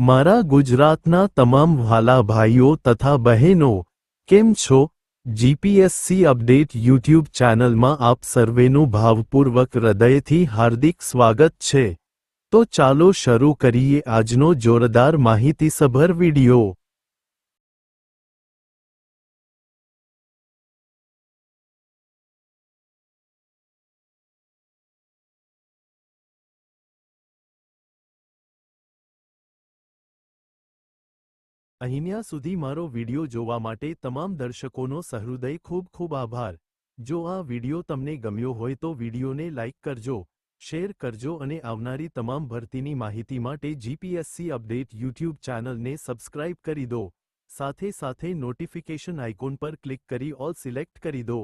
મારા ગુજરાતના તમામ વ્હાલા ભાઈઓ તથા બહેનો, કેમ છો? જીપીએસસી અપડેટ યુટ્યુબ ચેનલમાં આપ સર્વેનું ભાવપૂર્વક હૃદયથી હાર્દિક સ્વાગત છે. તો ચાલો શરૂ કરીએ આજનો જોરદાર માહિતીસભર વિડિયો. અહીંયા સુધી મારો વિડિયો જોવા માટે તમામ દર્શકોનો સહૃદય ખૂબ ખૂબ આભાર. જો આ વિડિયો તમને ગમ્યો હોય તો વિડિયોને લાઇક કરજો, શેર કરજો અને આવનારી તમામ ભરતીની માહિતી માટે જીપીએસસી અપડેટ યુટ્યુબ ચેનલને સબસ્ક્રાઇબ કરી દો. સાથે સાથે નોટિફિકેશન આઇકોન પર ક્લિક કરી ઓલ સિલેક્ટ કરી દો.